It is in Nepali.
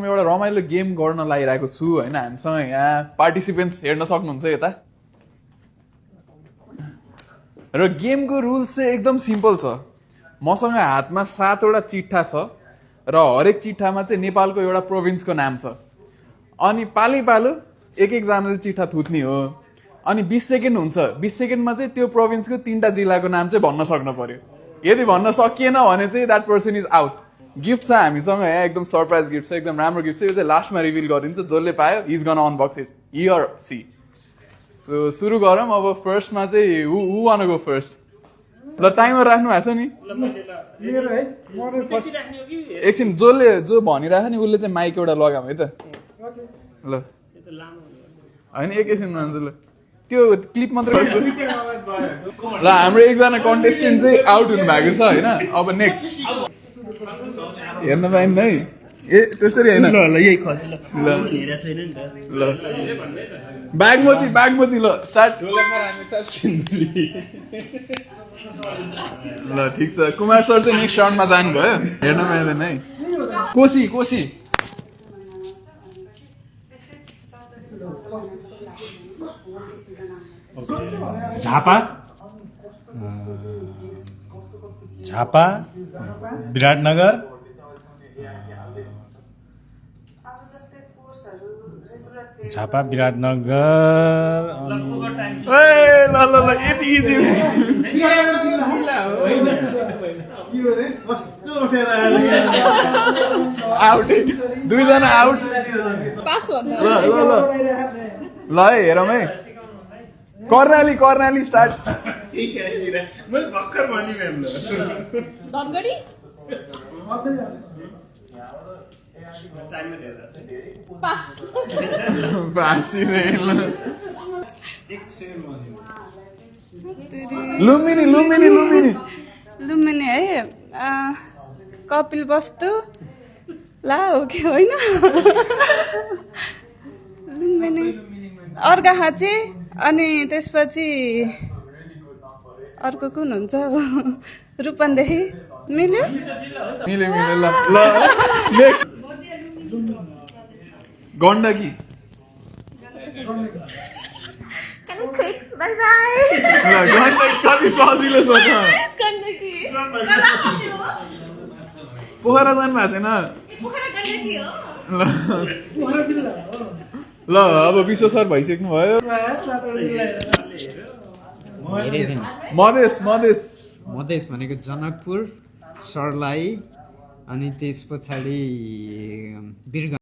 एउटा रमाइलो गेम गर्न लागिरहेको छु होइन हामीसँग यहाँ पार्टिसिपेन्ट्स हेर्न सक्नुहुन्छ यता र गेमको रुल्स चाहिँ एकदम सिम्पल छ मसँग हातमा 7 वटा चिट्ठा छ र हरेक चिट्ठामा चाहिँ नेपालको एउटा प्रोभिन्सको नाम छ अनि पाली पालो एक जनाले चिट्ठा थुत्ने हो अनि 20 सेकेन्ड हुन्छ 20 सेकेन्डमा चाहिँ त्यो प्रोभिन्सको 3टा जिल्लाको नाम चाहिँ भन्न सक्नु पर्यो यदि भन्न सकिएन भने चाहिँ that person is out gift छ हामीसँग यहाँ एकदम सरप्राइज गिफ्ट छ एकदम राम्रो गिफ्ट छ यो चाहिँ लास्टमा रिभिल गरिदिन्छ जसले पायो इज गन अनबक्स इट ही अर सी सो सुरु गरौँ अब फर्स्टमा चाहिँ हु वान गो फर्स्ट ल टाइमर राख्नु भएको छ नि एकछिन जो भनिरहेको नि उसले चाहिँ माइक एउटा लगाऊँ है त ल होइन एकैछिनमा हुन्छ ल त्यो क्लिप मात्र ल हाम्रो एकजना कन्टेस्टेन्ट चाहिँ आउट हुनु भएको छ होइन अब नेक्स्ट हेर्न पाइन्न है ए त्यसरी होइन ल बागमती ल स्टार्ट ल ठिक छ कुमार सर चाहिँ नेक्स्ट राउन्डमा जानुभयो हेर्न पाइँदैन है कोसी झापा विराटनगर ल यति इजी आउट दुईजना आउट ल है हेरौँ है कर्णाली स्टार्ट लुम्बिनी है कपिल वस्तु ला हो कि होइन लुम्बिनी अर्घाखाँची अनि त्यसपछि अर्को कुन हुन्छ रूपन्देही मिल्यो ल नेक्स्ट गण्डकी बाई बाई कति सजिलो छ पोखरा जानु भएको छैन ल अब विश्व सर भइसक्नु भयो मधेस भनेको जनकपुर सर्लाही अनि त्यस पछाडि वीरगञ्ज